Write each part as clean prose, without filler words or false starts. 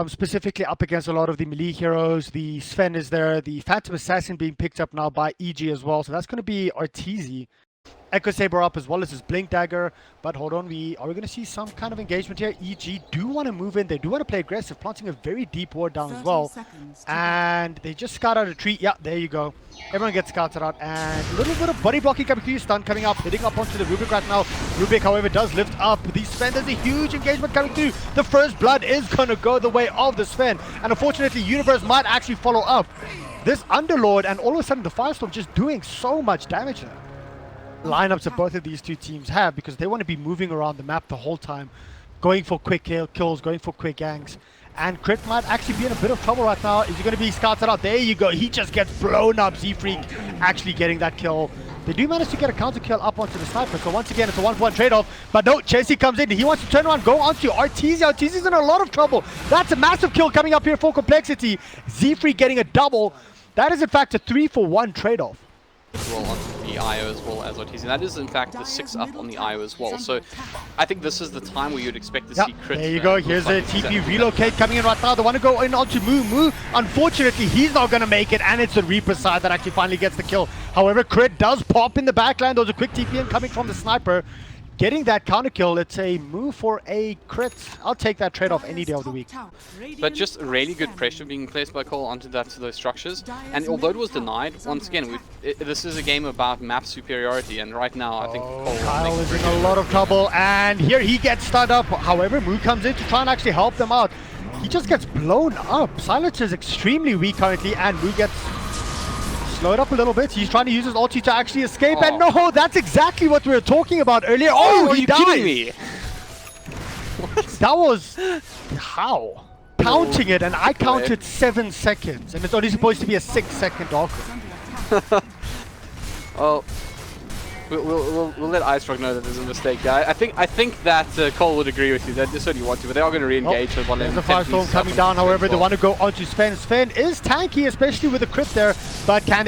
specifically up against a lot of the melee heroes. The Sven is there, the Phantom Assassin being picked up now by EG as well. So that's going to be Arteezy. Echo Saber up as well as his Blink Dagger. But hold on, are we going to see some kind of engagement here? EG do want to move in. They do want to play aggressive, planting a very deep ward down as well. And they just scout out a tree. Yeah, there you go. Everyone gets scouted out. And a little bit of body blocking coming through. Stun coming up, hitting up onto the Rubik right now. Rubik, however, does lift up the Sven. There's a huge engagement coming through. The first blood is going to go the way of the Sven. And unfortunately, Universe might actually follow up. This Underlord, and all of a sudden the Firestorm just doing so much damage there. Lineups that both of these two teams have, because they want to be moving around the map the whole time, going for quick kills, going for quick ganks. And Crit might actually be in a bit of trouble right now. Is he going to be scouted out? There you go. He just gets blown up. Z-Freak actually getting that kill. They do manage to get a counter kill up onto the sniper. So once again, it's a 1-for-1 trade-off. But no, Chessie comes in. He wants to turn around, go onto Arteezy. Arteezy's in a lot of trouble. That's a massive kill coming up here for Complexity. Z-Freak getting a double. That is in fact a 3-for-1 trade-off. Well, on the IO as well as Arteezy. That is in fact the 6 up on the IO as well. So I think this is the time where you'd expect to see Crit. There you go. Here's a TP relocate coming in right now. They want to go in onto Moo. Moo, unfortunately, he's not going to make it, and it's the Reaper side that actually finally gets the kill. However, Crit does pop in the backline. There's a quick TP in coming from the sniper. Getting that counter kill, it's a move for a Crit. I'll take that trade-off any day of the week. But just really good pressure being placed by coL onto those structures. And although it was denied, once again, this is a game about map superiority. And right now, I think coL is in a lot of trouble. And here he gets stunned up. However, Moo comes in to try and actually help them out. He just gets blown up. Silence is extremely weak currently, and Moo gets slowed up a little bit. He's trying to use his ulti to actually escape, and no, that's exactly what we were talking about earlier. Oh, he died! Kidding me? What? That was how? Counting it, and I counted 7 seconds, and it's only supposed to be a 6-second arc. Well, we'll let icerock know that there's a mistake there. I think that coL would agree with you. They certainly want to, but they are going to re-engage with one. There's a Firestorm coming down. However, they want to go onto Sven. Sven is tanky, especially with the crit there, but can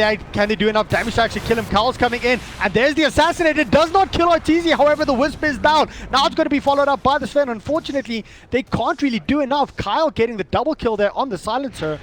they do enough damage to actually kill him? coL's coming in, and there's the Assassinated. Does not kill Arteezy. However, the Wisp is down. Now it's going to be followed up by the Sven. Unfortunately, they can't really do enough. coL getting the double kill there on the Silencer.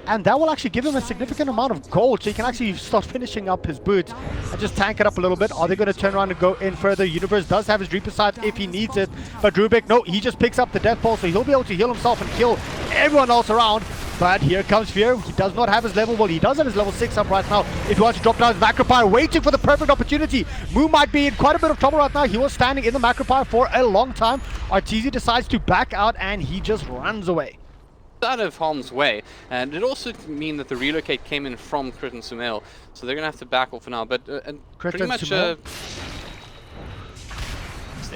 And that will actually give him a significant amount of gold, so he can actually start finishing up his boots and just tank it up a little bit. Are they going to turn around and go in further? Universe does have his Reaper sight if he needs it, but Rubik, no, he just picks up the Death Pulse, so he'll be able to heal himself and kill everyone else around. But here comes Fear. He does not have his level, well, he does have his level 6 up right now. If he wants to drop down his Macropire, waiting for the perfect opportunity. Moo might be in quite a bit of trouble right now. He was standing in the Macropire for a long time. Arteezy decides to back out, and he just runs away. Out of harm's way, and it also mean that the relocate came in from Crit and Sumail, so they're gonna have to back off for now. But pretty much, it's the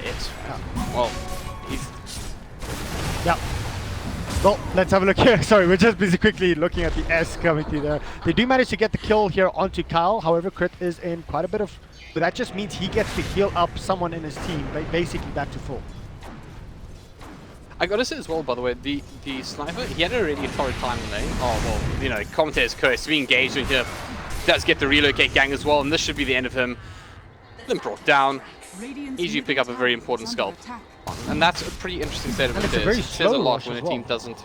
it. Well, he's Well, let's have a look here. Sorry, we're just busy quickly looking at the S coming through there. They do manage to get the kill here onto coL. However, Crit is in quite a bit of. But that just means he gets to heal up someone in his team, basically back to full. I gotta say as well, by the way, the sniper, he had a really torrid time in lane. Oh, well, you know, commentator's curse to be engaged in here. Does get the relocate gang as well, and this should be the end of him. Then brought down. EG pick up a very important scalp. And that's a pretty interesting state of affairs. It says a lot when a team doesn't.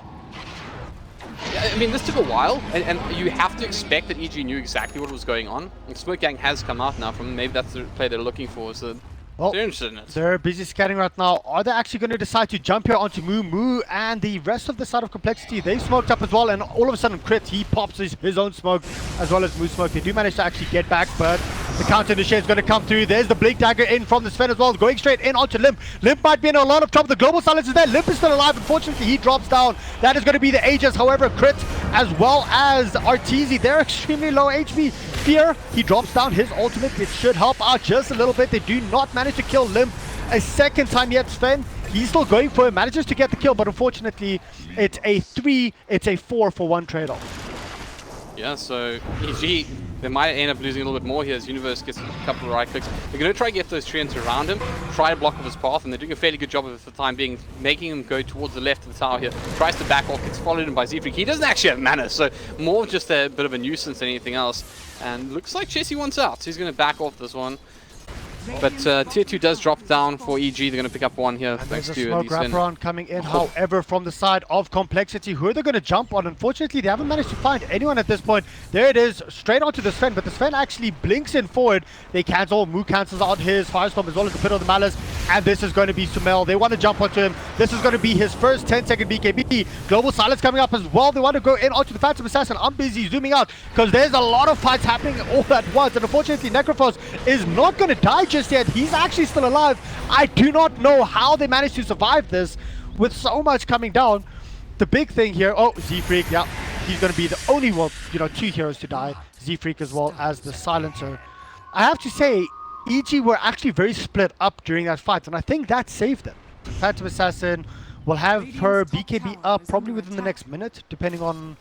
Yeah, I mean, this took a while, and you have to expect that EG knew exactly what was going on. And Smoke Gang has come out now from, maybe that's the play they're looking for, so well, they're interested in it. They're busy scanning right now. Are they actually going to decide to jump here onto Moo? Moo and the rest of the side of Complexity, they smoked up as well, and all of a sudden Crit, he pops his own smoke as well as Moo smoke. They do manage to actually get back, but the counter initiate is going to come through. There's the Blink Dagger in from the Sven as well, going straight in onto Limp. Limp might be in a lot of trouble. The Global Silence is there. Limp is still alive. Unfortunately, he drops down. That is going to be the Aegis. However, Crit as well as Arteezy, they're extremely low HP. Fear, he drops down his ultimate. It should help out just a little bit. They do not manage to kill Limp a second time yet. Sven, he's still going for it, manages to get the kill, but unfortunately it's a 4-for-1 trade-off. Yeah, so EG, they might end up losing a little bit more here as Universe gets a couple of right clicks. They're going to try to get those treants around him, try to block off his path, and they're doing a fairly good job of it for the time being, making him go towards the left of the tower here. Tries to back off, gets followed in by Z-Freak. He doesn't actually have mana, so more just a bit of a nuisance than anything else. And looks like Chessie wants out, so he's going to back off this one. But tier 2 does drop down for EG. They're going to pick up one here And thanks there's a to smoke the Sven. wraparound coming in, however, from the side of Complexity. Who are they going to jump on? Unfortunately, they haven't managed to find anyone at this point. There it is, straight onto the Sven, but the Sven actually blinks in forward. They cancel, Moo cancels out his Firestorm as well as the Pit of the Malice, and this is going to be Sumail. They want to jump onto him. This is going to be his first 10-second BKB. Global Silence coming up as well. They want to go in onto the Phantom Assassin. I'm busy zooming out because there's a lot of fights happening all at once, and unfortunately, Necrophos is not going to die just yet. He's actually still alive. I do not know how they managed to survive this with so much coming down. The big thing here, oh, Z-Freak, yeah, he's going to be the only one, you know, 2 heroes to die. Z-Freak as well as the Silencer. I have to say, EG were actually very split up during that fight, and I think that saved them. Phantom Assassin will have her BKB up probably within the next minute, depending on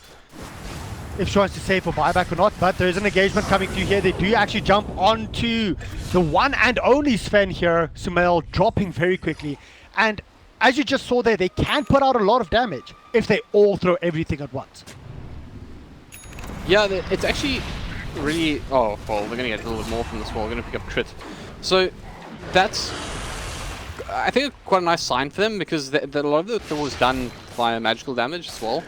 if she wants to save for buyback or not, but there is an engagement coming through here. They do actually jump onto the one and only Sven here, Sumail, dropping very quickly. And as you just saw there, they can put out a lot of damage if they all throw everything at once. Yeah, it's actually really... Oh, well, they're going to get a little bit more from this wall. They're going to pick up crit. So, that's... I think quite a nice sign for them, because a lot of it was done via magical damage as well.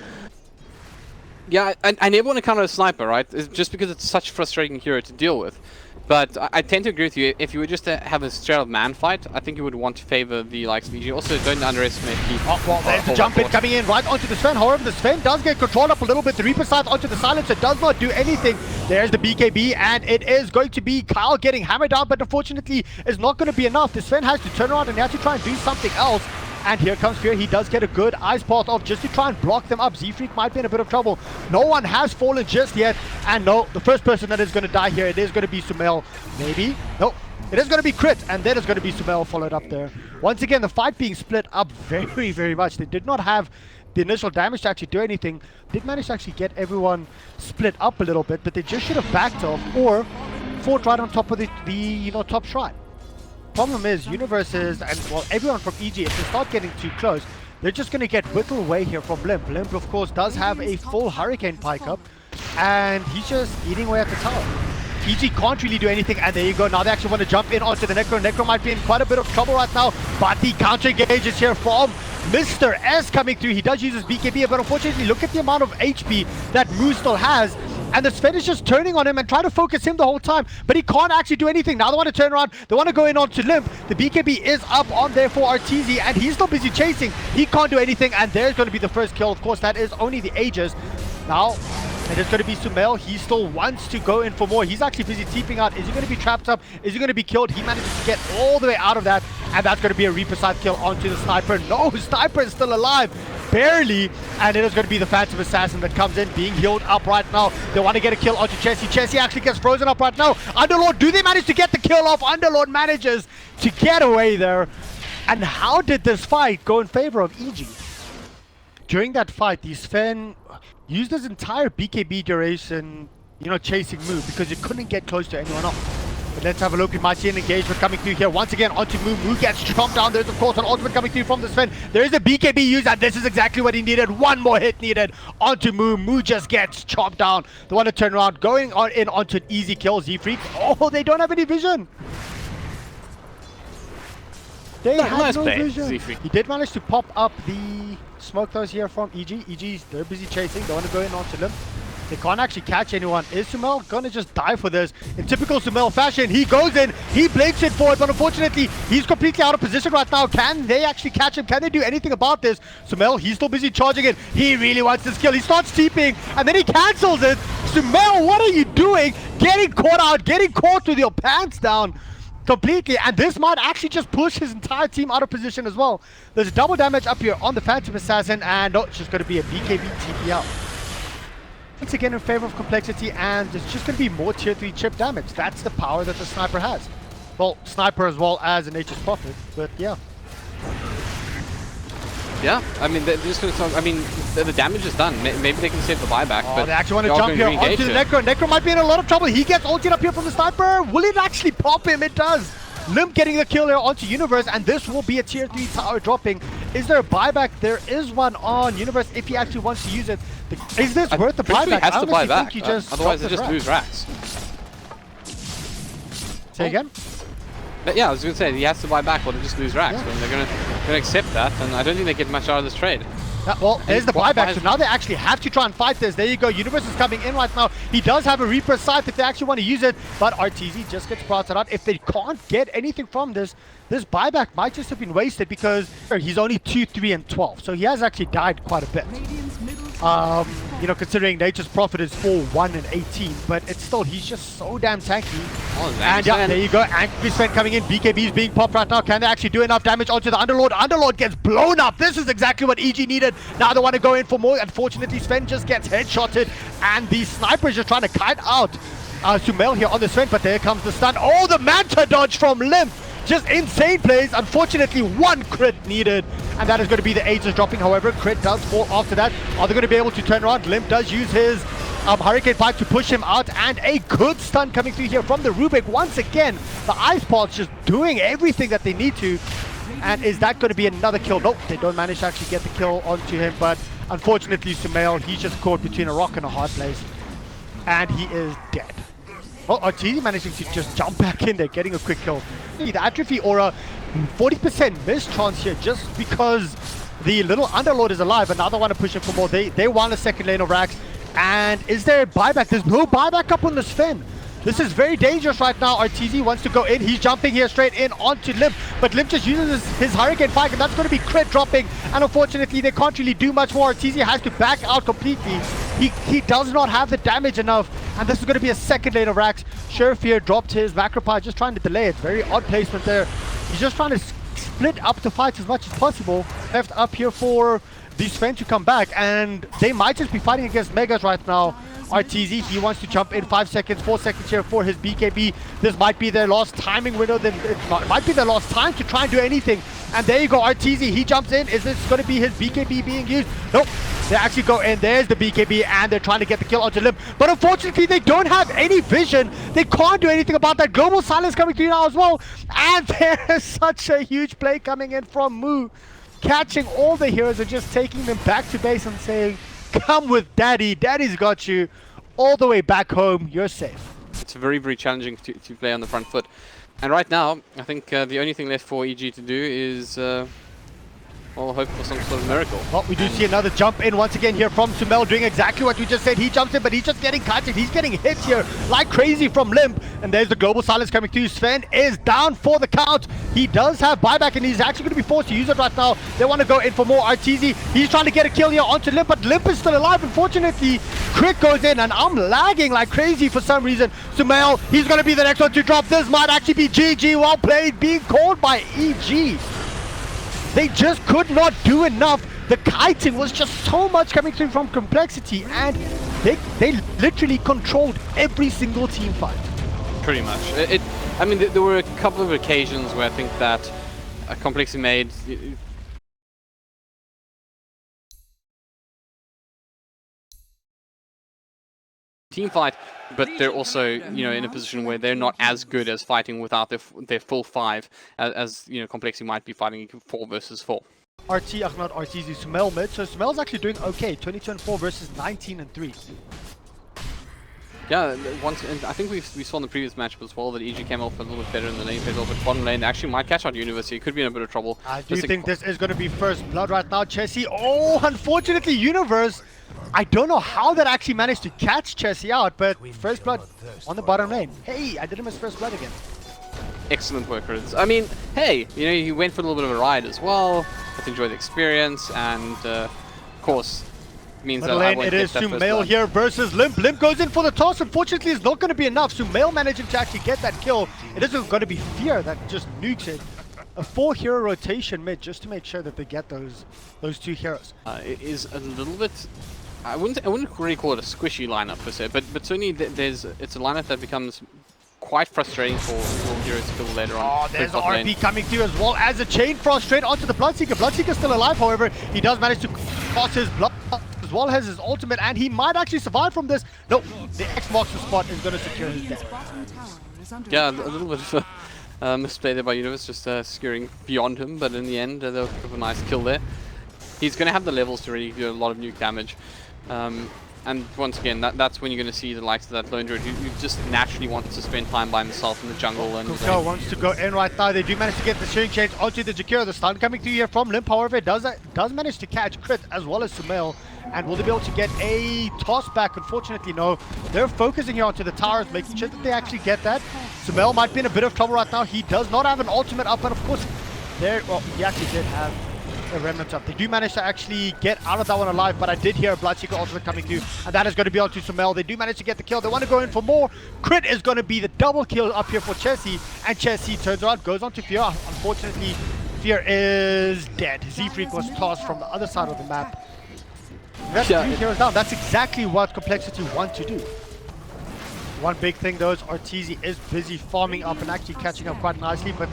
Yeah, I never want to counter a sniper, right? It's just because it's such a frustrating hero to deal with. But I tend to agree with you. If you were just to have a straight up man fight, I think you would want to favor the likes of EG. Also, don't underestimate the... Oh, well, there's the jump in coming in right onto the Sven. However, the Sven does get controlled up a little bit. The Reaper Scythe onto the Silencer does not do anything. There's the BKB, and it is going to be coL getting hammered down, but unfortunately, it's not going to be enough. The Sven has to turn around and he has to try and do something else. And here comes Fear. He does get a good ice path off just to try and block them up. Z-Freak might be in a bit of trouble. No one has fallen just yet. And no, the first person that is going to die here, it is going to be Sumail. Maybe. No, it is going to be Crit. And then it's going to be Sumail followed up there. Once again, the fight being split up very, very much. They did not have the initial damage to actually do anything. Did manage to actually get everyone split up a little bit, but they just should have backed off or fought right on top of the top shrine. Problem is, Universes and, well, everyone from EG, if they start getting too close, they're just going to get whittled away here from Limp. Limp, of course, does have a full Hurricane Pike up, and he's just eating away at the tower. EG can't really do anything, and there you go. Now they actually want to jump in onto the Necro. Necro might be in quite a bit of trouble right now, but the counter engage is here from Mr. S coming through. He does use his BKB, but unfortunately, look at the amount of HP that Moo still has. And the Sven is just turning on him and trying to focus him the whole time, but he can't actually do anything. Now they want to turn around. They want to go in onto Limp. The BKB is up on there for RTZ, and he's still busy chasing. He can't do anything, and there's going to be the first kill. Of course, that is only the Aegis. Now, it is going to be Sumail. He still wants to go in for more. He's actually busy teeping out. Is he going to be trapped up? Is he going to be killed? He manages to get all the way out of that, and that's going to be a Reaper Scythe kill onto the Sniper. No, Sniper is still alive. Barely, and it is going to be the Phantom Assassin that comes in, being healed up right now. They want to get a kill onto Chessie. Chessie actually gets frozen up right now. Underlord, do they manage to get the kill off? Underlord manages to get away there. And how did this fight go in favor of EG? During that fight, the Sven used his entire BKB duration, chasing Moo, because he couldn't get close to anyone else. But let's have a look. We might see an engagement coming through here. Once again, onto Moo. Moo gets chomped down. There's, of course, an ultimate coming through from the Sven. There is a BKB used, and this is exactly what he needed. One more hit needed onto Moo. Moo just gets chopped down. They want to turn around, going on in onto an easy kill. Z-Freak. Oh, they don't have any vision. They had no vision. He did manage to pop up the smoke those here from EG. EG, they're busy chasing. They want to go in onto Limp. They can't actually catch anyone. Is Sumail gonna just die for this? In typical Sumail fashion, he goes in, he blinks it forward, but unfortunately, he's completely out of position right now. Can they actually catch him? Can they do anything about this? Sumail, he's still busy charging it. He really wants this kill. He starts teeping, and then he cancels it. Sumail, what are you doing? Getting caught out, getting caught with your pants down completely, and this might actually just push his entire team out of position as well. There's double damage up here on the Phantom Assassin, and it's just going to be a BKB TP out. Once again in favor of Complexity, and there's just going to be more tier 3 chip damage. That's the power that the Sniper has. Well, Sniper as well as an Nature's Prophet, but yeah. Yeah, I mean, they're just going to... I mean, the damage is done. Maybe they can save the buyback, but... they actually want to jump here onto the Necro. Necro might be in a lot of trouble. He gets ulted up here from the Sniper. Will it actually pop him? It does. Limp getting the kill here onto Universe, and this will be a tier 3 tower dropping. Is there a buyback? There is one on Universe if he actually wants to use it. Is this worth the buyback? He has to buy back. He just otherwise, they just lose racks. Say again? But yeah, I was going to say, he has to buy back or they just lose racks. And they're going to accept that, and I don't think they get much out of this trade. Well, there's the buyback, so now they actually have to try and fight this. There you go, Universe is coming in right now. He does have a Reaper Scythe if they actually want to use it, but RTZ just gets sprouted out. If they can't get anything from this, this buyback might just have been wasted because he's only 2, 3, and 12. So he has actually died quite a bit. You know, considering Nature's Prophet is 4, 1, and 18, but it's still, he's just so damn tanky. And yeah, there you go, Angry Sven coming in, BKB is being popped right now. Can they actually do enough damage onto the Underlord? Underlord gets blown up. This is exactly what EG needed. Now they want to go in for more. Unfortunately, Sven just gets headshotted, and the sniper is just trying to kite out Sumail here on the Sven, but there comes the stun. Oh, the Manta dodge from Limp. Just insane plays. Unfortunately, one crit needed, and that is going to be the Aegis dropping. However, crit does fall after that. Are they going to be able to turn around? Limp does use his Hurricane Pipe to push him out, and a good stun coming through here from the Rubik. Once again, the Ice Pods just doing everything that they need to. And is that going to be another kill? Nope, they don't manage to actually get the kill onto him, but unfortunately, Sumail, he's just caught between a rock and a hard place, and he is dead. Oh, RTZ managing to just jump back in there, getting a quick kill. The Atrophy Aura, 40% miss chance here just because the little Underlord is alive, and now they want to push him for more. They want a second lane of racks. And is there a buyback? There's no buyback up on the Sven. This is very dangerous right now. RTZ wants to go in. He's jumping here straight in onto Limp, but Limp just uses his Hurricane Pike, and that's going to be crit dropping. And unfortunately, they can't really do much more. RTZ has to back out completely. He does not have the damage enough, and this is going to be a second lane of racks. Sheriff here dropped his Macropie, just trying to delay it. Very odd placement there. He's just trying to split up the fights as much as possible. Left up here for these Sven to come back, and they might just be fighting against Megas right now. RTZ, he wants to jump in 5 seconds, 4 seconds here for his BKB. This might be their last timing window, then it might be their last time to try and do anything. And there you go, RTZ, he jumps in. Is this going to be his BKB being used? Nope. They actually go in. There's the BKB, and they're trying to get the kill onto Limp. But unfortunately, they don't have any vision. They can't do anything about that. Global Silence coming through now as well. And there's such a huge play coming in from Moo, catching all the heroes and just taking them back to base and saying, come with Daddy. Daddy's got you all the way back home. You're safe. It's very, very challenging to play on the front foot. And right now, I think the only thing left for EG to do is well, hope for some sort of miracle. Well, we do see another jump in once again here from Sumail, doing exactly what you just said. He jumps in, but he's just getting kited. He's getting hit here like crazy from Limp. And there's the Global Silence coming through. Sven is down for the count. He does have buyback, and he's actually going to be forced to use it right now. They want to go in for more. RTZ, he's trying to get a kill here onto Limp, but Limp is still alive. Unfortunately, crit goes in, and I'm lagging like crazy for some reason. Sumail, he's going to be the next one to drop. This might actually be GG. Well played, being called by EG. They just could not do enough. The kiting was just so much coming through from Complexity, and they literally controlled every single team fight. Pretty much. I mean, there were a couple of occasions where I think that Complexity made team fight, but they're also, you know, in a position where they're not as good as fighting without their full 5 as you know, Complexity might be fighting 4 versus 4. Not RTZ, Sumail mid. So Sumail's actually doing okay. 22 and 4 versus 19 and 3. Yeah, and I think we saw in the previous matchup as well that EG came off a little bit better in the lane phase, but bottom lane they actually might catch out University. It could be in a bit of trouble. I do think this is going to be first blood right now. Chessie, oh, unfortunately, Universe. I don't know how that actually managed to catch Chessie out, but first blood on the bottom lane. Hey, I didn't miss first blood again. Excellent work, Rids. I mean, hey, you know, he went for a little bit of a ride as well. Let's enjoy the experience, and of course, means middle lane, it is Sumail here versus Limp. Limp goes in for the toss. Unfortunately, it's not going to be enough. Sumail managing to actually get that kill. It isn't going to be Fear that just nukes it. A 4-hero rotation mid just to make sure that they get those 2 heroes. It is a little bit. I wouldn't really call it a squishy lineup per se, but certainly it's a lineup that becomes quite frustrating for heroes to kill later on. Oh, there's the RP coming through as well as a Chain Frost straight onto the Bloodseeker. Bloodseeker's still alive, however. He does manage to cross his blood as well as his ultimate, and he might actually survive from this. Nope, the X marks the spot is going to secure his death. Yeah, a little bit of a misplay there by Universe, just skewering beyond him, but in the end, they'll pick up a nice kill there. He's going to have the levels to really do a lot of nuke damage. And once again, that's when you're going to see the likes of that lone druid who just naturally wants to spend time by himself in the jungle. And cool wants to go in right now. They do manage to get the shearing chains onto the Jakiro. The stun coming through here from Limp, however, it does manage to catch Crit as well as sumail. And will they be able to get a toss back? Unfortunately, no. They're focusing here onto the towers, making sure that they actually get that. Sumail might be in a bit of trouble right now. He does not have an ultimate up, and of course, well, he actually did have a remnant up. They do manage to actually get out of that one alive, but I did hear a Bloodseeker ultimate coming through, and that is going to be onto sumail. They do manage to get the kill. They want to go in for more. Crit is going to be the double kill up here for Chessie, and Chessie turns around, goes on to Fear. Unfortunately, Fear is dead. Z-Freak was tossed from the other side of the map. That's 3 heroes down. That's exactly what Complexity want to do. One big thing though is Arteezy is busy farming up and actually catching up quite nicely, but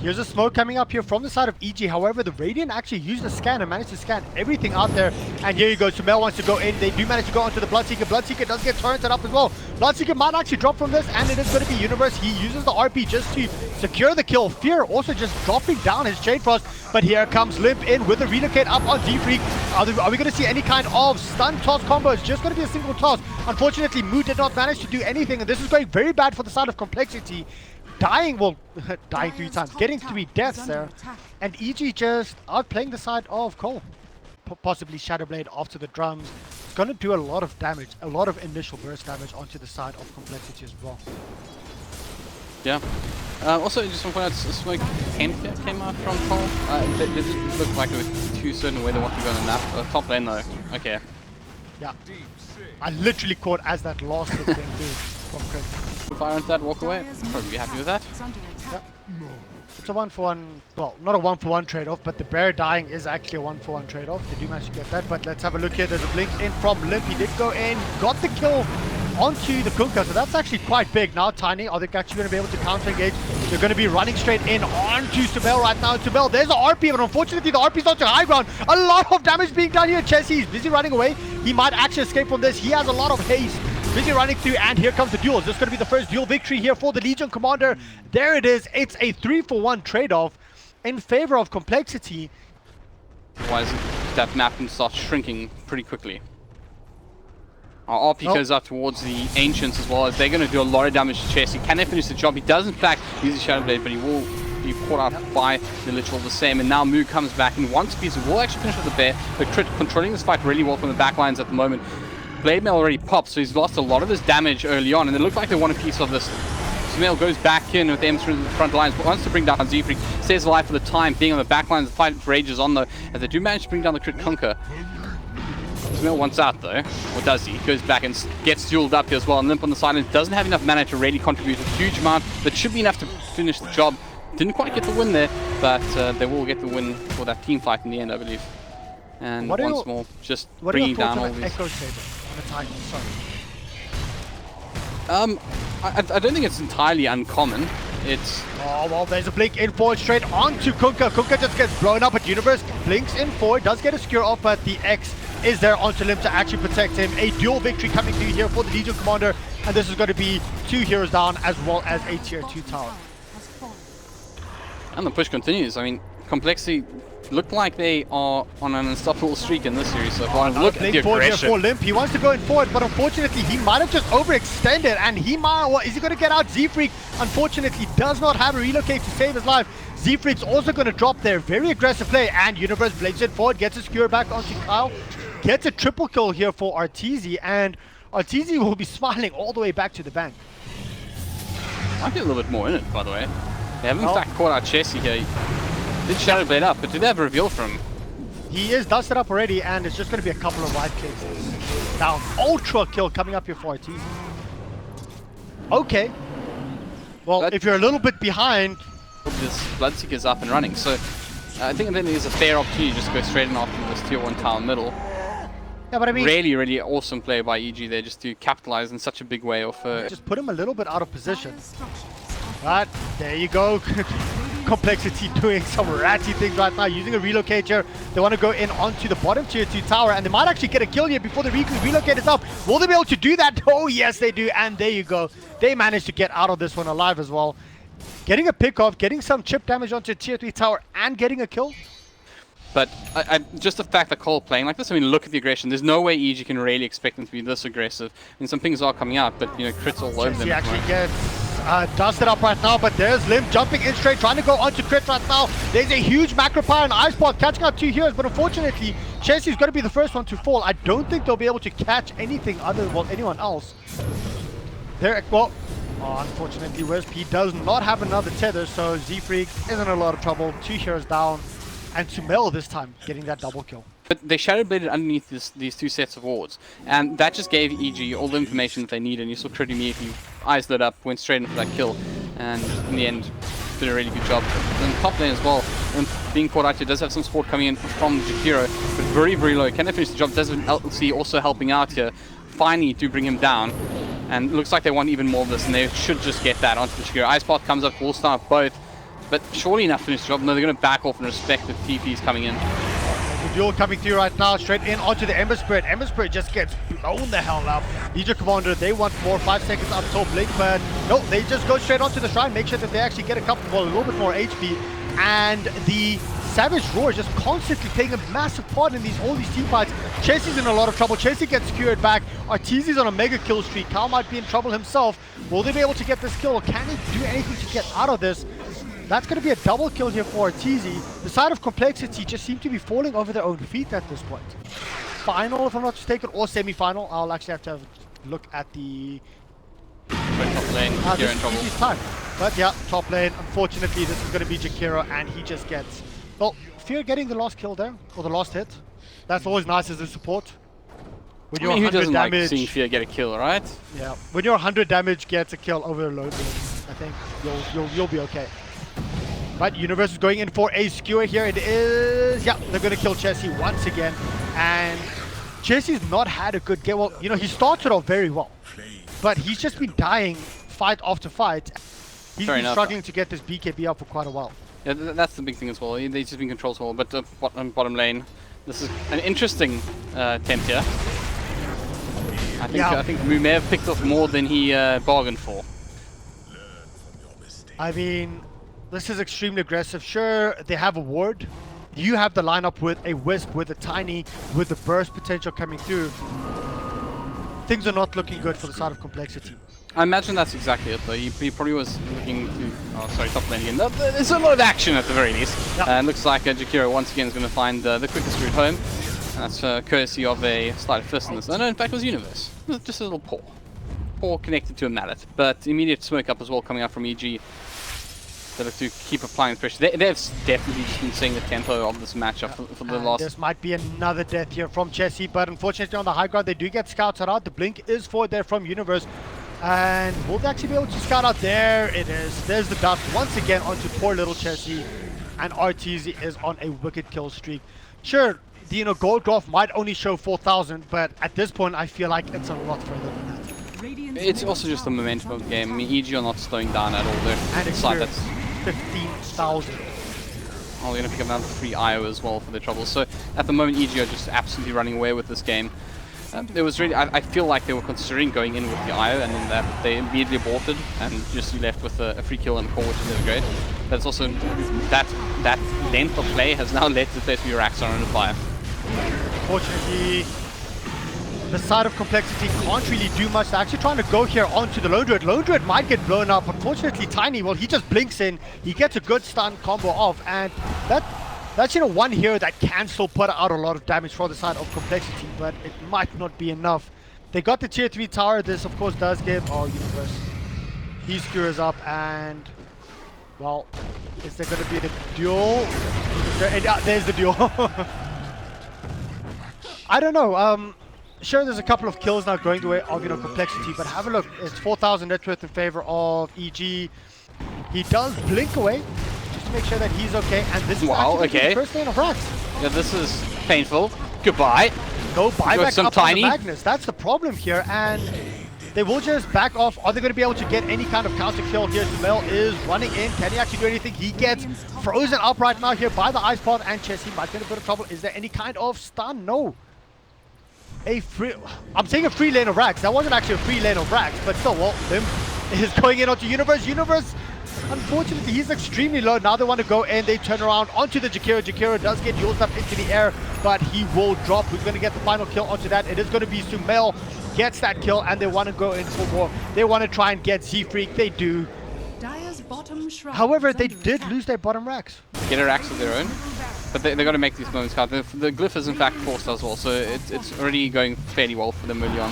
here's a smoke coming up here from the side of EG. However, the Radiant actually used the scan and managed to scan everything out there. And here you go. sumail wants to go in. They do manage to go onto the Bloodseeker. Bloodseeker does get torrented up as well. Bloodseeker might actually drop from this, and it is going to be Universe. He uses the RP just to secure the kill. Fear also just dropping down his Chain Frost. But here comes Limp in with the relocate up on Z-Freak. Are we going to see any kind of stun toss combo? It's just going to be a single toss. Unfortunately, Moo did not manage to do anything, and this is going very bad for the side of Complexity. Dying 3 times, getting 3 deaths there, and EG just outplaying the side of coL. Possibly Shadowblade after the drums. It's going to do a lot of damage, a lot of initial burst damage onto the side of Complexity as well. Yeah. Also, just want to point out, smoke came out from coL. They didn't look like they were too certain where they want to go on the map. Top lane though. Okay. Yeah. I literally caught as that last hit thing too from Crit. Fire into that, walk away. Probably be happy with that. Yep. It's a 1-for-1, well, not a 1-for-1 trade-off, but the bear dying is actually a 1-for-1 trade-off. They do manage to get that, but let's have a look here. There's a blink in from Limp. He did go in, got the kill onto the Kunkka, so that's actually quite big. Now Tiny, are they actually going to be able to counter-engage? They're going to be running straight in onto sumail right now. sumail, there's an RP, but unfortunately the RP is not to high ground. A lot of damage being done here. Chessie is busy running away. He might actually escape from this. He has a lot of haste. Busy running through, and here comes the duel. This is going to be the first duel victory here for the Legion Commander. There it is. It's a 3-for-1 trade-off in favor of Complexity. Otherwise, that map can start shrinking pretty quickly. Our RP goes up towards the Ancients as well, as they're going to do a lot of damage to Chessie. Can they finish the job? He does in fact use the Shadow Blade, but he will be caught out by the Literal the same. And now Moo comes back in one piece and will actually finish with the Bear. But Crit controlling this fight really well from the backlines at the moment. Blade Mail already popped, so he's lost a lot of his damage early on, and it looked like they want a piece of this. sumail goes back in with them through the front lines, but wants to bring down Z-Freak. Stays alive for the time, being on the back lines. The fight rages on though, as they do manage to bring down the Crit Kunkka. sumail wants out though, or does he? Goes back and gets dueled up here as well, and Limp on the sideline doesn't have enough mana to really contribute a huge amount, but should be enough to finish the job. Didn't quite get the win there, but they will get the win for that team fight in the end, I believe. And once more, just bringing down all these. Echo Saber on the Titan? Sorry. I don't think it's entirely uncommon. It's... Oh, well, there's a blink in forward straight onto Kunkka. Kunkka just gets blown up, but Universe blinks in forward, does get a skewer off, but the X is there onto Limp to actually protect him. A dual victory coming through here for the Legion Commander, and this is going to be 2 heroes down as well as a tier 2 tower. And the push continues. I mean, Complexity look like they are on an unstoppable streak in this series so far. Look at the aggression. For Limp. He wants to go in forward, but unfortunately he might have just overextended, and he might, well, is he going to get out? Z-Freak unfortunately does not have a relocate to save his life. Z-Freak's also going to drop there. Very aggressive play, and Universe blades it forward, gets a skewer back onto Kyle, gets a triple kill here for Arteezy, and Arteezy will be smiling all the way back to the bank. Might be a little bit more in it, by the way. They have in fact caught out Chessie here. Did Shadow Blade up, but did they have a reveal from him? He is dusted up already, and it's just going to be a couple of wide clicks. Down. Ultra kill coming up here for Arteezy. Okay. Well, if you're a little bit behind... This Bloodseeker's up and running, so I think then there's a fair opportunity to just go straight in after this tier 1 tower middle. Yeah, but I mean... Really, really awesome play by EG there, just to capitalize in such a big way off... Just put him a little bit out of position. But there you go. Complexity doing some ratty things right now, using a relocate here. They want to go in onto the bottom tier 2 tower, and they might actually get a kill here before the relocate is up. Will they be able to do that? Oh yes they do, and there you go. They managed to get out of this one alive as well. Getting a pick off, getting some chip damage onto tier 3 tower, and getting a kill. But just the fact that coL playing like this, I mean, look at the aggression. There's no way EG can really expect them to be this aggressive. I mean, some things are coming out, but, you know, crits all over them. He actually gets dusted up right now, but there's Lim jumping in straight, trying to go onto crit right now. There's a huge macro fire and Ice Pod catching out 2 heroes, but unfortunately, Chelsea's going to be the first one to fall. I don't think they'll be able to catch anything other than anyone else. Unfortunately, Wisp does not have another tether, so Z-Freak is in a lot of trouble. 2 heroes down, and coL this time getting that double kill. But they shadow bladed underneath these 2 sets of wards, and that just gave EG all the information that they needed. And you saw Crit immediately, eyes lit up, went straight in for that kill, and in the end, did a really good job. And top lane as well, and being caught out here, does have some support coming in from Jakiro, but very, very low. Can they finish the job? Does have LC also helping out here, finally to bring him down. And it looks like they want even more of this, and they should just get that onto the Jakiro. Ice Path comes up, will start both, but surely enough to finish the job. No, they're going to back off and respect the TPs coming in. The duel coming through right now, straight in onto the Ember Spirit. Ember Spirit just gets blown the hell up. Legion Commander, they want more, 5 seconds up till Blink, but no, they just go straight onto the Shrine, make sure that they actually get a little bit more HP. And the Savage Roar is just constantly playing a massive part in all these team fights. Chelsea's in a lot of trouble. Chelsea gets secured back. Arteezy's on a mega kill streak. coL might be in trouble himself. Will they be able to get this kill, or can they do anything to get out of this? That's going to be a double kill here for Arteezy. The side of Complexity just seem to be falling over their own feet at this point. Final, if I'm not mistaken, or semi-final. I'll actually have to have a look at the... Top lane, this in trouble. is time. But yeah, top lane, unfortunately, this is going to be Jakiro, and he just gets... Well, Fear getting the last kill there, or the last hit. That's always nice as a support. When you're who 100 doesn't damage, like seeing Fear get a kill, right? Yeah, when you're 100 damage gets a kill over a load, I think you'll be okay. But Universe is going in for a skewer here. It is, yeah, they're going to kill Chelsea once again. And Chelsea's not had a good game. Well, you know, he started off very well, but he's just been dying fight after fight. He's been struggling to get this BKB up for quite a while. Yeah, that's the big thing as well. They've just been controlled well, but bottom lane, this is an interesting attempt here. I think Mu may have picked off more than he bargained for. I mean, this is extremely aggressive. Sure, they have a ward. You have the lineup with a Wisp, with a Tiny, with the burst potential coming through. Things are not looking good for the side of Complexity. I imagine that's exactly it though. He probably was looking to... Oh, sorry, top lane again. There's a lot of action at the very least. Yep. It looks like Jakiro once again is going to find the quickest route home. And that's courtesy of a slight fist in this. No, in fact, it was Universe. It was just a little paw. Paw connected to a mallet. But immediate smoke up as well coming out from EG. They look to keep applying the pressure. They've definitely just been seeing the tempo of this matchup for the last... This might be another death here from Chelsea, but unfortunately on the high ground they do get scouts out. The blink is forward there from Universe. And will they actually be able to scout out? There it is. There's the dust once again onto poor little Chelsea. And Arteezy is on a wicked kill streak. Sure, the gold graph might only show 4,000, but at this point I feel like it's a lot further than that. It's also just the momentum of the game. I mean, EG are not slowing down at all there. And it's like that's 15,000. Oh, they're going to pick up another 3 IO as well for their troubles. So at the moment, EG are just absolutely running away with this game. It was really, I feel like they were considering going in with the IO, and then that they immediately aborted and just left with a free kill and a core, which is never great. But it's also that length of play has now led to the place where your racks are under fire. Unfortunately, the side of Complexity can't really do much. They're actually trying to go here onto the Lone Druid. Lone Druid might get blown up. Unfortunately, Tiny, well, he just blinks in. He gets a good stun combo off, and that's one hero that can still put out a lot of damage for the side of Complexity, but it might not be enough. They got the tier 3 tower. This, of course, does give... Oh, Universe. He skewers up, and... Well, is there going to be the duel? There's the duel. I don't know. Sure, there's a couple of kills now going the way of Complexity, but have a look. It's 4,000 net worth in favor of EG. He does blink away just to make sure that he's okay, and this is actually the first lane of racks. Yeah, this is painful. Goodbye. Go buyback some up Tiny. on the Magnus. That's the problem here, and they will just back off. Are they going to be able to get any kind of counter kill here? coL is running in. Can he actually do anything? He gets frozen up right now here by the Ice Pod, and Chelsea might get a bit of trouble. Is there any kind of stun? No. I'm saying a free lane of racks. That wasn't actually a free lane of racks, but still, well, Lim is going in onto Universe. Universe Unfortunately, he's extremely low. Now they want to go in. They turn around onto the Jakiro. Jakiro does get used up into the air, but he will drop. Who's going to get the final kill onto that? It is going to be sumail. Gets that kill, and they want to go in for more. They want to try and get Z-Freak. They do. However, they did lose their bottom racks. Get a racks of their own, but they got to make these moments count. The glyph is in fact forced as well, so it's already going fairly well for them early on.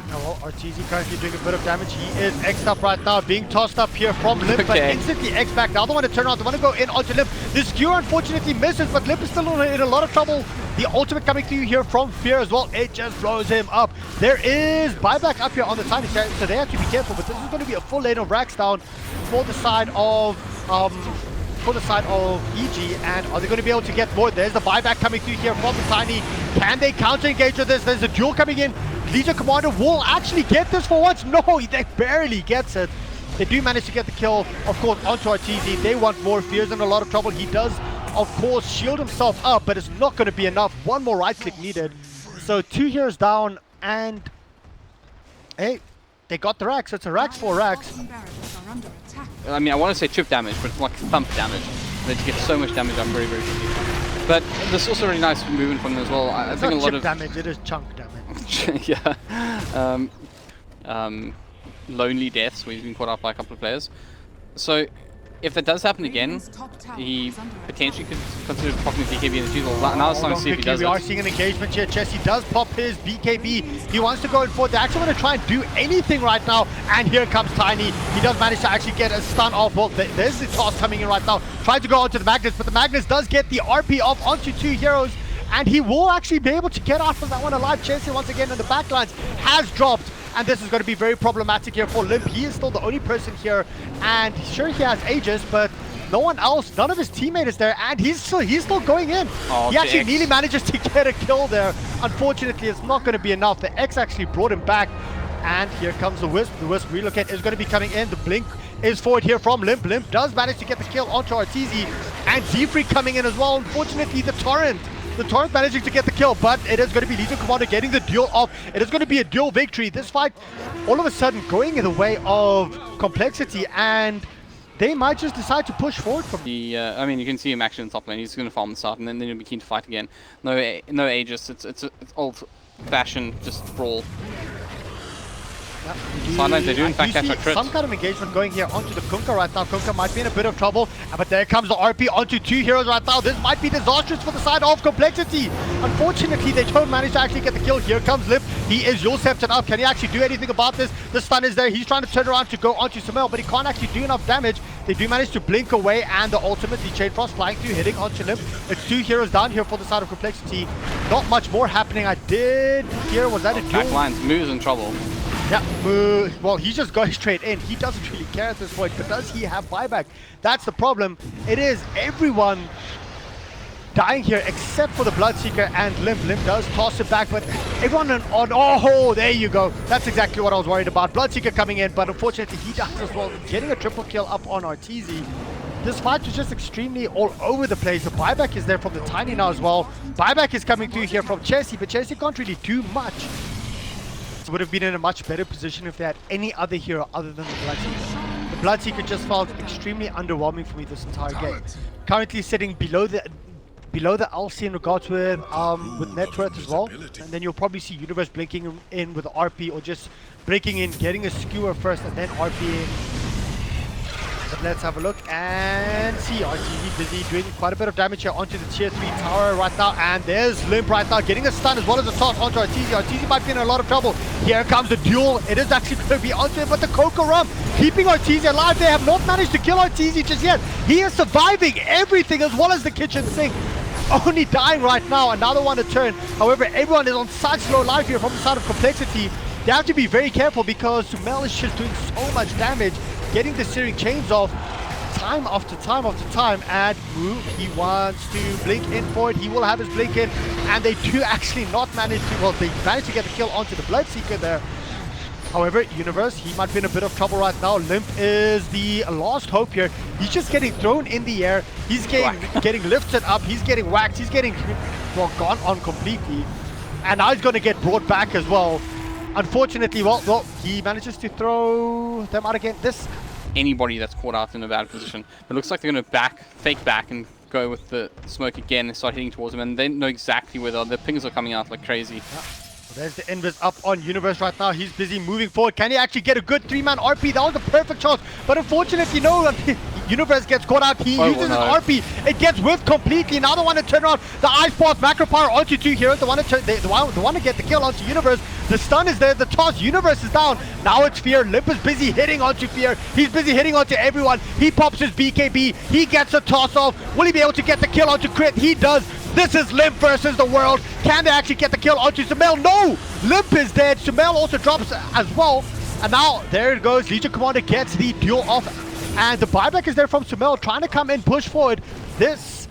Now, well, RTZ currently doing a bit of damage. He is X'd up right now, being tossed up here from Limp, but instantly X back. Now they want to turn around, they want to go in onto Limp. The skewer unfortunately misses, but Limp is still in a lot of trouble. The ultimate coming through here from Fear as well. It just blows him up. There is buyback up here on the tiny side, so they have to be careful, but this is going to be a full lane of racks down for the side of EG, and are they going to be able to get more? There's the buyback coming through here from the tiny. Can they counter engage with this? There's a duel coming in. Legion Commander will actually get this for once. No, they barely gets it. They do manage to get the kill, of course, onto RTZ. They want more. Fear's in a lot of trouble. He does, of course, shield himself up, but it's not going to be enough. One more right click needed. So 2 heroes down, and hey, they got the racks. It's a racks for racks. I mean, I want to say chip damage, but it's like thump damage. They get so much damage up very, very quickly. But there's also really nice movement from them as well. I think a lot of damage. It is chunk damage. Yeah. Lonely deaths where he's been caught up by a couple of players. So if that does happen again, he potentially could consider popping the BKB in the tunnel. Now it's time to see if he does it. We are seeing an engagement here. Chessie does pop his BKB. He wants to go in forward. They actually want to try and do anything right now. And here comes Tiny. He does manage to actually get a stun off. Well, there's the toss coming in right now. Trying to go onto the Magnus, but the Magnus does get the RP off onto 2 heroes. And he will actually be able to get off of that one alive. Chessie once again in the backlines has dropped. And this is going to be very problematic here for Limp. He is still the only person here. And sure, he has Aegis, but no one else, none of his teammates is there. And he's still going in. Oh, he actually nearly manages to get a kill there. Unfortunately, it's not going to be enough. The X actually brought him back. And here comes the Wisp. The Wisp relocate is going to be coming in. The Blink is forward here from Limp. Limp does manage to get the kill onto RTZ. And Z-Freak coming in as well. Unfortunately, the Torrent managing to get the kill, but it is going to be Legion Commander getting the duel off. It is going to be a duel victory. This fight, all of a sudden, going in the way of Complexity, and they might just decide to push forward from the. I mean, you can see him actually in the top lane. He's going to farm the start, and then he'll be keen to fight again. No Aegis. It's old-fashioned, just brawl. Sometimes they do in fact catch a crit. Some kind of engagement going here onto the Kunkka right now. Kunkka might be in a bit of trouble, but there comes the RP onto 2 heroes right now. This might be disastrous for the side of Complexity. Unfortunately, they don't manage to actually get the kill. Here comes Limp. He is Yulcepted up. Can he actually do anything about this? The stun is there. He's trying to turn around to go onto Sumail, but he can't actually do enough damage. They do manage to blink away, and the ultimate, the Chain Frost flying through, hitting onto Limp. It's 2 heroes down here for the side of Complexity. Not much more happening. I did hear, was that a duel? Backlines, Moo's in trouble. Yeah, well, he's just going straight in. He doesn't really care at this point, but does he have buyback? That's the problem. It is everyone dying here except for the Bloodseeker and Limp. Limp does toss it back, but everyone on oh, there you go. That's exactly what I was worried about. Bloodseeker coming in, but unfortunately he does as well, getting a triple kill up on RTZ. This fight was just extremely all over the place. The buyback is there from the Tiny now as well. Buyback is coming through here from Chessie, but Chessie can't really do much. Would have been in a much better position if they had any other hero other than the Bloodseeker. The Bloodseeker just felt extremely underwhelming for me this entire game. Currently sitting below the LC in regards with net worth as well. And then you'll probably see Universe blinking in with the RP, or just breaking in, getting a skewer first and then RPing. But let's have a look and see. RTZ busy doing quite a bit of damage here onto the tier 3 tower right now. And there's Limp right now getting a stun as well as a toss onto RTZ. RTZ might be in a lot of trouble. Here comes the duel. It is actually going to be onto him, but the coco Rum keeping RTZ alive. They have not managed to kill RTZ just yet. He is surviving everything as well as the kitchen sink. Only dying right now. Another one to turn. However, everyone is on such low life here from the side of Complexity. They have to be very careful because Sumail is just doing so much damage, getting the searing chains off time after time after time. And he wants to blink in for it. He will have his blink in, and they do actually not manage to, well, they managed to get the kill onto the Bloodseeker there. However, Universe, he might be in a bit of trouble right now. Limp is the last hope here. He's just getting thrown in the air. He's getting lifted up. He's getting whacked. He's getting, well, gone on completely. And now he's going to get brought back as well. Unfortunately, well, he manages to throw them out again. This anybody that's caught out in a bad position. It looks like they're going to fake back and go with the smoke again and start heading towards them, and they know exactly where the pings are coming out like crazy. Yeah. There's the invis up on Universe right now. He's busy moving forward. Can he actually get a good 3-man RP? That was a perfect chance. But unfortunately, no. Universe gets caught out. He uses his RP. It gets whiffed completely. Now they want to turn around. The Ice Path Macro Power onto 2 heroes. They want to get the kill onto Universe. The stun is there. The toss. Universe is down. Now it's Fear. Limp is busy hitting onto Fear. He's busy hitting onto everyone. He pops his BKB. He gets a toss off. Will he be able to get the kill onto Crit? He does. This is Limp versus the world. Can they actually get the kill onto Sumail? No! Limp is dead. Sumail also drops as well. And now, there it goes. Legion Commander gets the duel off. And the buyback is there from Sumail, trying to come in, push forward. This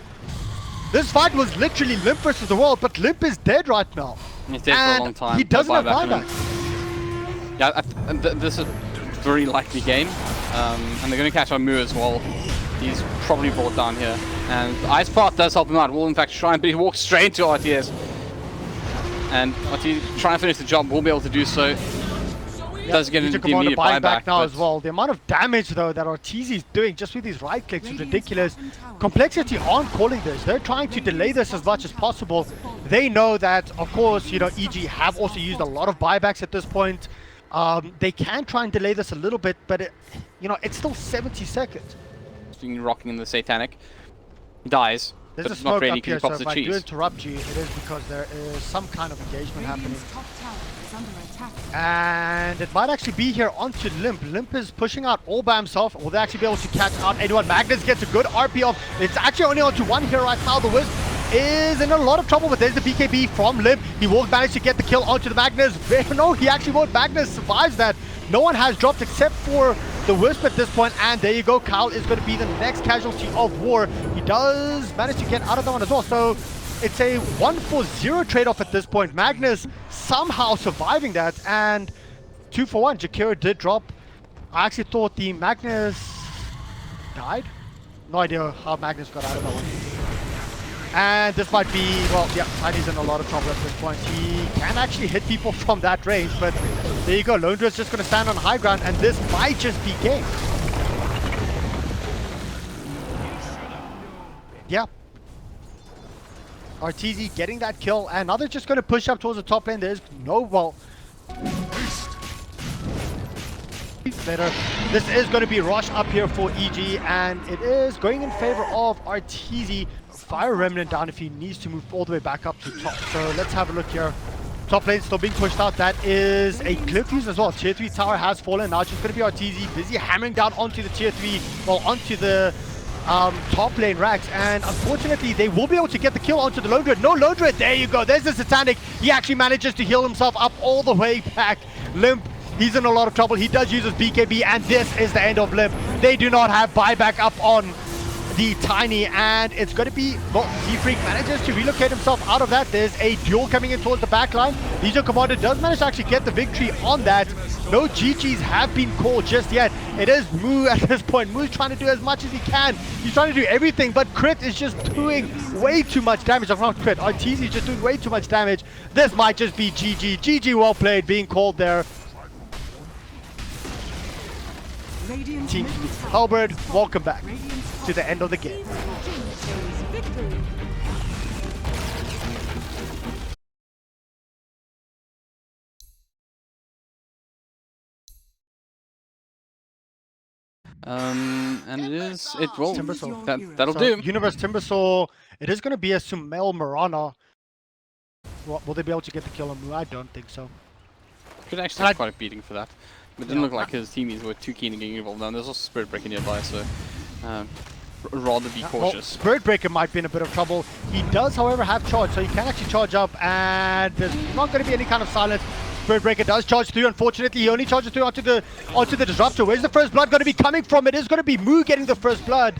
fight was literally Limp versus the world, but Limp is dead right now. He's dead for a long time. He doesn't have buyback. Yeah, this is a very likely game. And they're going to catch on Mu as well. He's probably brought down here. And Ice Path does help him out. Will in fact try, but he walks straight to RTS. And RTS trying to finish the job, will be able to do so. Does get into the immediate buyback now as well. The amount of damage though that Ortiz is doing just with these right clicks is ridiculous. Complexity aren't calling this. They're trying to delay this as much as possible. They know that, of course, you know, EG have also used a lot of buybacks at this point. They can try and delay this a little bit, but you know, it's still 70 seconds. Rocking in the Satanic. He dies. There's a smoke up here, so if I do interrupt you, it is because there is some kind of engagement happening. And it might actually be here onto Limp. Limp is pushing out all by himself. Will they actually be able to catch out anyone? Magnus gets a good RP off. It's actually only onto 1 here right now. The Wisp is in a lot of trouble, but there's the BKB from Limp. He will manage to get the kill onto the Magnus. No, he actually won't. Magnus survives that. No one has dropped except for the Wisp at this point, and there you go. coL is going to be the next casualty of war. He does manage to get out of that one as well, so it's a 1-for-0 trade-off at this point. Magnus somehow surviving that, and 2-for-1. Jakiro did drop. I actually thought the Magnus died. No idea how Magnus got out of that one. And this might be, well, yeah, Tiny's in a lot of trouble at this point. He can actually hit people from that range, but there you go. Lone Druid's just going to stand on high ground, and this might just be game. Yeah. RTZ getting that kill, and now they're just going to push up towards the top lane. There's no, well, better. This is going to be Rosh up here for EG, and it is going in favor of RTZ. Fire Remnant down if he needs to move all the way back up to top. So let's have a look here. Top lane still being pushed out. That is a clip use as well. Tier 3 tower has fallen. Now it's just going to be RTZ busy hammering down onto the tier 3, well, onto the top lane racks, and unfortunately they will be able to get the kill onto the Lone Druid. No Lone Druid, there you go. There's the Satanic. He actually manages to heal himself up all the way back. Limp, he's in a lot of trouble. He does use his BKB, and this is the end of Limp. They do not have buyback up on the Tiny, and it's going to be, well, Z-Freak manages to relocate himself out of that. There's a duel coming in towards the back line. Legion Commander does manage to actually get the victory on that. No GGs have been called just yet. It is Mu at this point. Mu's trying to do as much as he can. He's trying to do everything, but Crit is just doing way too much damage. I'm not Crit. RTZ is just doing way too much damage. This might just be GG. GG, well played, being called there. Team Halberd, welcome back to the end of the game. And it will. That'll so do. Universe Timbersaw, it is going to be a Sumail Mirana. Will they be able to get the kill on Mu? I don't think so. Could actually have quite a beating for that. But it didn't look like his teammates were too keen in getting involved now. There's also Spirit Breaker nearby, so rather be cautious. Well, Spirit Breaker might be in a bit of trouble. He does, however, have charge, so he can actually charge up, and there's not going to be any kind of silence. Spirit Breaker does charge through. Unfortunately, he only charges through onto the Disruptor. Where's the first blood going to be coming from? It is going to be Mu getting the first blood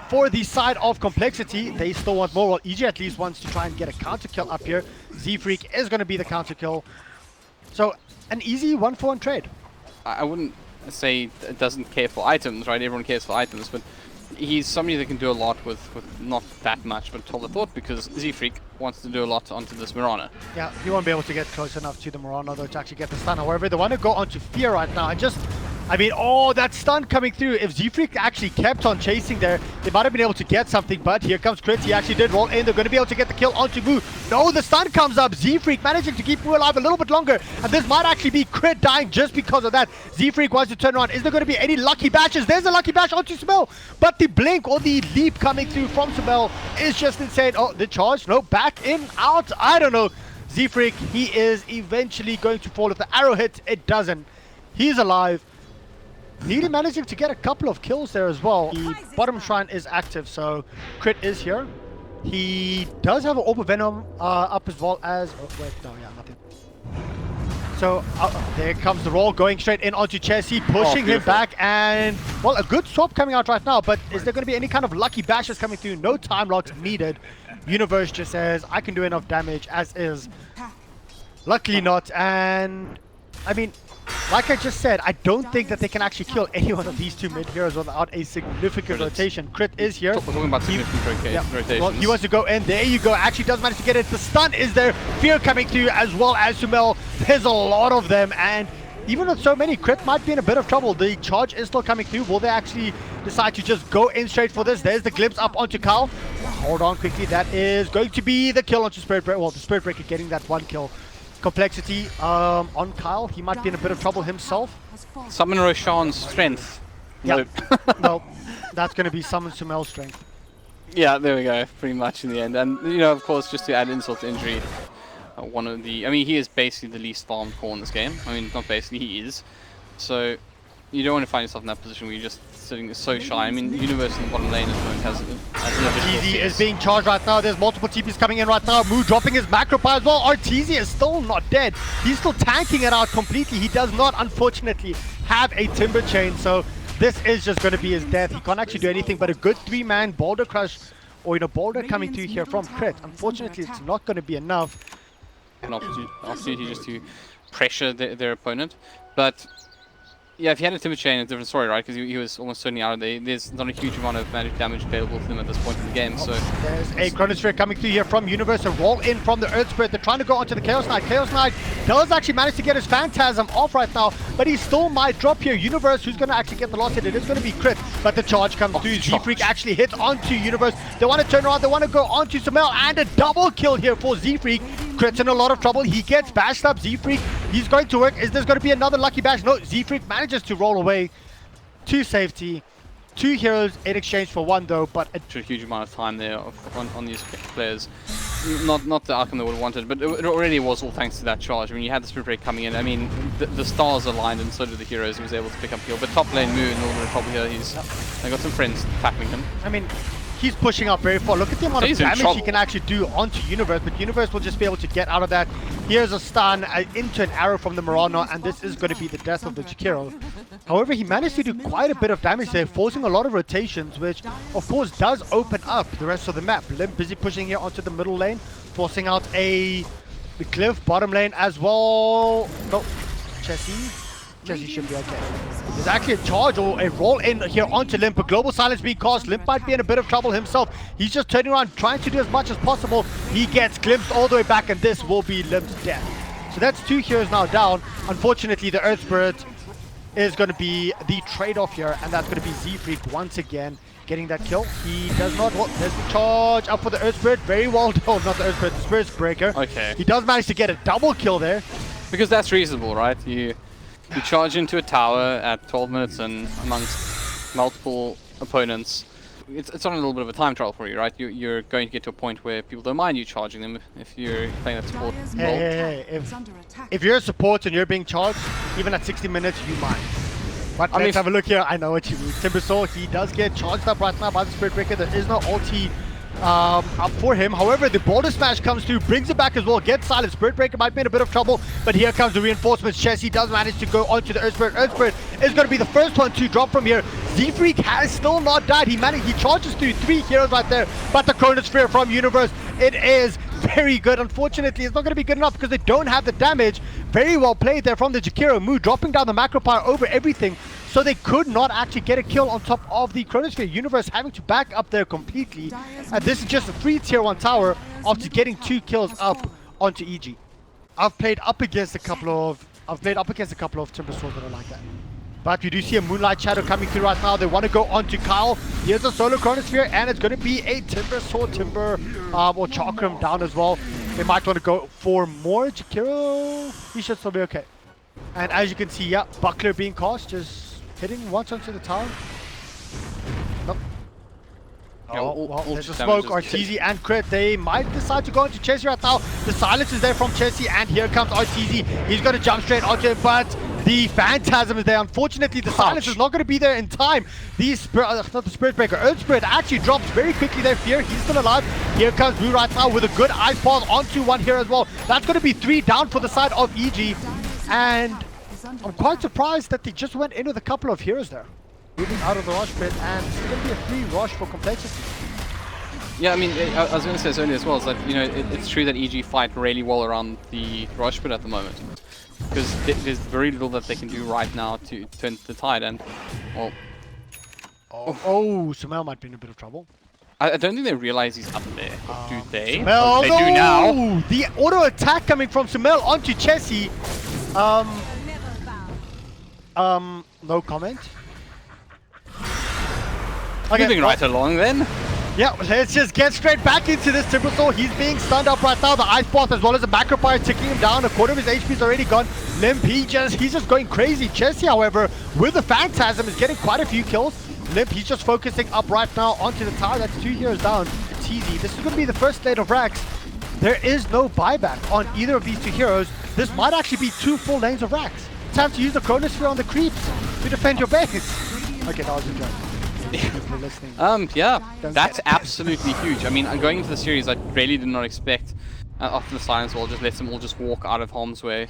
for the side of Complexity. They still want more. Well, EG at least wants to try and get a counter kill up here. Z-Freak is going to be the counter kill. So, an easy 1-for-1 trade. I wouldn't say it doesn't care for items, right? Everyone cares for items, but he's somebody that can do a lot with not that much, but hold the thought, because Z-Freak wants to do a lot onto this Mirana. Yeah, he won't be able to get close enough to the Mirana though to actually get the stun. However, they want to go onto Fear right now and just I mean, oh, that stun coming through. If Z-Freak actually kept on chasing there, they might have been able to get something, but here comes Crit. He actually did roll in. They're going to be able to get the kill onto Moo. No, the stun comes up. Z-Freak managing to keep Moo alive a little bit longer, and this might actually be Crit dying just because of that. Z-Freak wants to turn around. Is there going to be any lucky bashes? There's a lucky bash onto Smell, but the blink or the leap coming through from Smell is just insane. Oh, the charge. No, back in, out. I don't know. Z-Freak, he is eventually going to fall. If the arrow hits, it doesn't. He's alive. Nearly managing to get a couple of kills there as well. The bottom shrine is active, so Crit is here. He does have an Orb of Venom up as well as... Oh, wait, no, yeah, nothing. So, there comes the roll, going straight in onto Chessy, pushing him back, and, well, a good swap coming out right now, but is there going to be any kind of lucky bashes coming through? No time locks needed. Universe just says, I can do enough damage as is. Luckily not, and, I mean... Like I just said, I don't think that they can actually kill any one of these two mid heroes without a significant rotation. Crit is here. Talking about significant rotations. Well, he wants to go in. There you go. Actually does manage to get it. The stun is there. Fear coming through as well as Sumel. There's a lot of them, and even with so many, Crit might be in a bit of trouble. The charge is still coming through. Will they actually decide to just go in straight for this? There's the glimpse up onto coL. Hold on quickly. That is going to be the kill onto Spirit Breaker. Well, the Spirit Breaker getting that one kill. Complexity on coL. He might be in a bit of trouble himself. Summon Roshan's strength. Yeah. Well, that's going to be Summon Sumel's strength. Yeah, there we go. Pretty much in the end. And, you know, of course, just to add insult to injury, one of the... I mean, he is basically the least farmed core in this game. I mean, not basically, he is. So, you don't want to find yourself in that position where you're just sitting so shy. I mean, Universe in the bottom lane at the moment has Arteezy is being charged right now. There's multiple TPs coming in right now. Moo dropping his macro pie as well. Arteezy is still not dead. He's still tanking it out completely. He does not, unfortunately, have a Timber Chain. So this is just going to be his death. He can't actually do anything but a good 3-man Boulder Crush, or, you know, Boulder coming through here from Crit. Unfortunately, it's not going to be enough. An opportunity just to pressure their opponent. But... yeah, if he had a Timber Chain, it's a different story, right? Because he was almost certainly out of there. There's not a huge amount of magic damage available to him at this point in the game, so... There's a Chronosphere coming through here from Universe, a roll in from the Earth Spirit. They're trying to go onto the Chaos Knight. Chaos Knight does actually manage to get his Phantasm off right now, but he still might drop here. Universe, who's going to actually get the last hit? It is going to be Crit, but the charge comes through. Z-Freak actually hits onto Universe. They want to turn around, they want to go onto Samel, and a double kill here for Z-Freak. Crit's in a lot of trouble. He gets bashed up. Z-Freak, he's going to work. Is there going to be another lucky bash? No, Z-Freak manages to roll away to safety. 2 heroes in exchange for 1 though, but a huge amount of time there on these players. Not the outcome they would have wanted, but it already was all thanks to that charge. I mean, you had the Spirit Break coming in. I mean, the stars aligned and so did the heroes. He was able to pick up heal. But top lane Moo in the trouble here. They got some friends tackling him. I mean, he's pushing up very far. Look at the amount of damage he can actually do onto Universe, but Universe will just be able to get out of that. Here's a stun into an arrow from the Murano, and this is going to be the death of the Jakiro. However, he managed to do quite a bit of damage there, forcing a lot of rotations, which of course does open up the rest of the map. Limp busy pushing here onto the middle lane, forcing out the Cliff bottom lane as well. No, Chessy should be okay. There's actually a charge or a roll in here onto Limp. A global silence being cast. Limp might be in a bit of trouble himself. He's just turning around, trying to do as much as possible. He gets glimpsed all the way back, and this will be Limp's death. So that's 2 heroes now down. Unfortunately, the Earth Spirit is going to be the trade-off here, and that's going to be Z-Freak once again getting that kill. He does not... Well, there's the charge up for the Earth Spirit. Very well done. Not the Earth Spirit, the Spirit Breaker. Okay. He does manage to get a double kill there. Because that's reasonable, right? You charge into a tower at 12 minutes and amongst multiple opponents. It's on a little bit of a time trial for you, right? You're going to get to a point where people don't mind you charging them if you're playing that support role. Hey. If you're a support and you're being charged, even at 60 minutes, you mind. But let's have a look here. I know what you mean. Timbersaw, he does get charged up right now by the Spirit Breaker. There is no ulti up for him. However, the Boulder Smash comes through, brings it back as well, gets silent. Spirit Breaker might be in a bit of trouble, but here comes the reinforcements. Chessy does manage to go onto the Earth Spirit. Earth Spirit is going to be the first one to drop from here. Z-Freak has still not died. He charges through 3 heroes right there, but the Chronosphere from Universe, it is very good. Unfortunately, it's not going to be good enough because they don't have the damage. Very well played there from the Jakiro. Moo dropping down the macro power over everything, so they could not actually get a kill on top of the Chronosphere. Universe having to back up there completely, and this is just a free tier 1 tower after getting 2 kills up onto EG. I've played up against a couple of Timber Swords that are like that, But we do see a Moonlight Shadow coming through right now. They want to go on to coL. Here's a solo Chronosphere, and it's going to be a Timber Sword Timber or Chakram down as well. They might want to go for more. Jakiro, he should still be okay. And as you can see, yeah, Buckler being cast, just hitting once onto the tower. Nope. Yeah, Oh, well, all there's a damage smoke. is Arteezy and Crit, they might decide to go into Chessy right now. The silence is there from Chessy, and here comes Arteezy. He's going to jump straight onto it, but the Phantasm is there. Unfortunately, the silence is not going to be there in time. The not the Spirit Breaker, Earth Spirit actually drops very quickly there. Fear, he's still alive. Here comes Blue right now with a good Ice Path onto one here as well. That's going to be 3 down for the side of EG, and I'm quite surprised that they just went in with a couple of heroes there. Moving out of the rush pit, and it's going to be a free rush for complexity. Yeah, I mean, I was going to say this earlier as well, is that, you know, it's true that EG fight really well around the rush pit at the moment. Because there's very little that they can do right now to turn the tide, and, well... Oh, Sumail might be in a bit of trouble. I don't think they realize he's up there. Do they? Sumail, They do now. The auto attack coming from Sumail onto Chessy. No comment. Okay, Moving right along then. Yeah, let's just get straight back into this Timber Sword. He's being stunned up right now. The Ice Path as well as the Macro Fire ticking him down. A quarter of his HP is already gone. Limp, he's just going crazy. Chessy, however, with the Phantasm, is getting quite a few kills. Limp, he's just focusing up right now onto the tower. That's 2 heroes down. It's easy. This is going to be the first lane of racks. There is no buyback on either of these 2 heroes. This might actually be 2 full lanes of racks. Time to use the Chronosphere on the creeps to defend your base. Okay, that was a joke. Yeah, that's absolutely huge. I mean, going into the series, I really did not expect after the silence wall, just let them all just walk out of harm's way.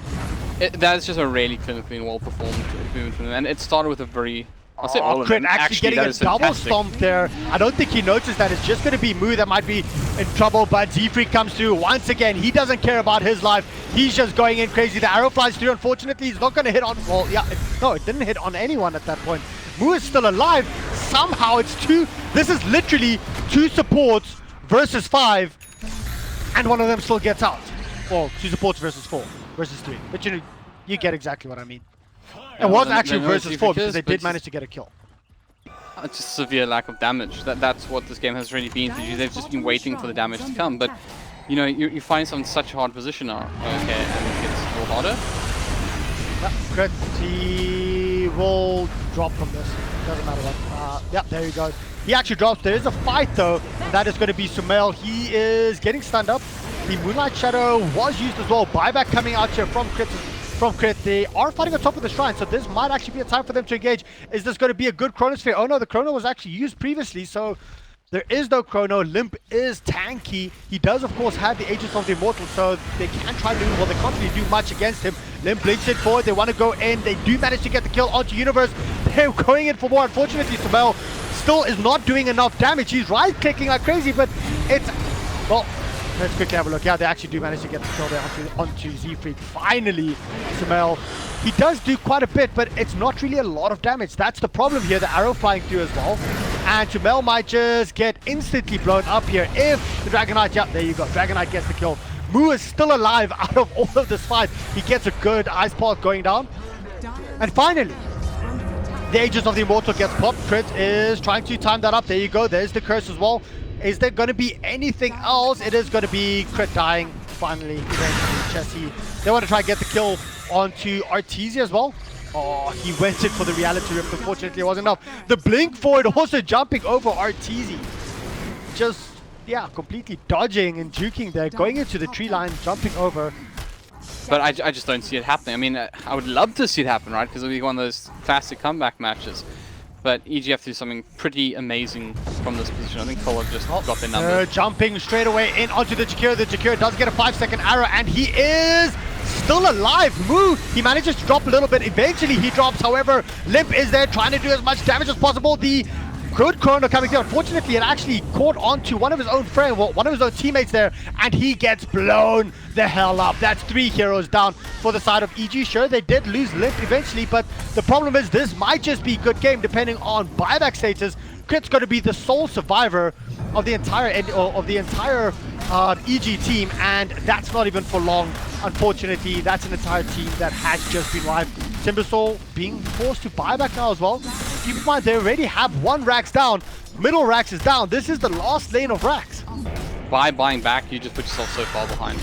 That is just a really clinically and well performed movement from them, and it started with a very... I'll say all of Crit them. actually getting a double stomp there. I don't think he noticed that. It's just going to be Moo that might be in trouble, but Z-Freak comes through once again. He doesn't care about his life. He's just going in crazy. The arrow flies through. Unfortunately, he's not going to hit on... Well, yeah, no, it didn't hit on anyone at that point. Moo is still alive. Somehow it's 2. This is literally 2 supports versus 5, and one of them still gets out. Well, 2 supports versus 4 versus 3. But you get exactly what I mean. It was actually versus 4 because they did manage to get a kill. Just severe lack of damage. That's what this game has really been. They've just been waiting for the damage to come. But you know, you find yourself in such a hard position now. Okay, and it gets a little harder. Yeah, Crit, he will drop from this. Doesn't matter what. Yeah, there you go. He actually drops. There is a fight though. That is going to be Sumail. He is getting stunned up. The Moonlight Shadow was used as well. Buyback coming out here from Crit. They are fighting on top of the shrine, so this might actually be a time for them to engage. Is this going to be a good Chronosphere? Oh no, the Chrono was actually used previously, so there is no Chrono. Limp is tanky. He does, of course, have the Agents of the Immortal, so they can try to do, well, they can't really do much against him. Limp blinks it forward. They want to go in. They do manage to get the kill onto Universe. They're going in for more. Unfortunately, Sumail still is not doing enough damage. He's right-clicking like crazy, but it's... Well, let's quickly have a look. Yeah, they actually do manage to get the kill there onto Z-Freak. Finally, Sumail. He does do quite a bit, but it's not really a lot of damage. That's the problem here. The arrow flying through as well. And Sumail might just get instantly blown up here if the Dragon Knight... Yeah, there you go. Dragon Knight gets the kill. Moo is still alive out of all of this fight. He gets a good Ice Path going down. And finally, the Agents of the Immortal gets popped. Crit is trying to time that up. There you go. There's the curse as well. Is there going to be anything else? It is going to be Crit dying. Finally, eventually, Chessy. They want to try and get the kill onto Arteezy as well. Oh, he went in for the Reality Rift. Unfortunately, it wasn't enough. The Blink forward also jumping over Arteezy. Just, yeah, completely dodging and juking there. Going into the tree line, jumping over. But I just don't see it happening. I mean, I would love to see it happen, right? Because it'll be one of those classic comeback matches. But EG have to do something pretty amazing from this position. I think coL have just got their number. Jumping straight away in onto the Jakiro. The Jakiro does get a 5-second arrow, and he is still alive. Moo, he manages to drop a little bit. Eventually, he drops. However, Limp is there trying to do as much damage as possible. The good Chrono coming through. Unfortunately, it actually caught onto one of his own friends, well, one of his own teammates there, and he gets blown the hell up. That's 3 heroes down for the side of EG. Sure, they did lose Limp eventually, but the problem is this might just be a good game depending on buyback status. Crit's going to be the sole survivor of the entire EG team, and that's not even for long. Unfortunately, that's an entire team that has just been wiped. Timbersaw being forced to buy back now as well. Keep in mind, they already have one Rax down. Middle Rax is down. This is the last lane of Rax. By buying back, you just put yourself so far behind.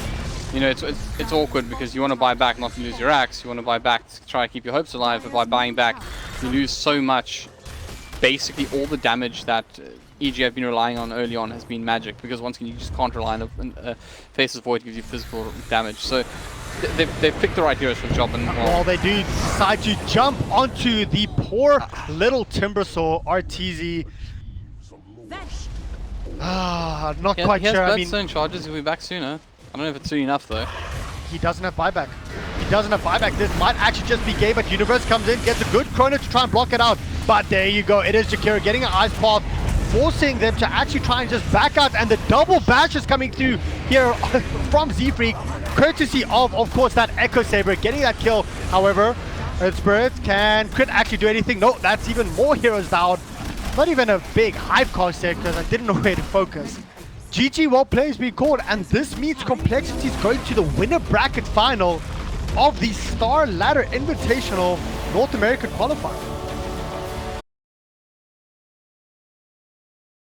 You know, it's awkward because you want to buy back not to lose your axe. You want to buy back to try to keep your hopes alive, but by buying back, you lose so much. Basically, all the damage that EG have been relying on early on has been magic, because once again, you just can't rely on Faceless Void gives you physical damage. So they've picked the right heroes for the job. And well, they do decide to jump onto the poor little Timbersaw RTZ. Not quite he has sure. I mean, Bloodstone charges. He'll be back sooner. I don't know if it's soon enough though. he doesn't have buyback. He doesn't have buyback. This might actually just be gay, but Universe comes in, gets a good chrono to try and block it out. But there you go. It is Jakira getting an ice path, forcing them to actually try and just back out. And the double bash is coming through here from Z-Freak, courtesy of course, that Echo Saber getting that kill. However, Earth Spirit can crit actually do anything? No, that's even more heroes down. Not even a big hive cost there because I didn't know where to focus. GG, well played is being called, and this means Complexity is going to the winner bracket final of the Starladder Invitational North American qualifier.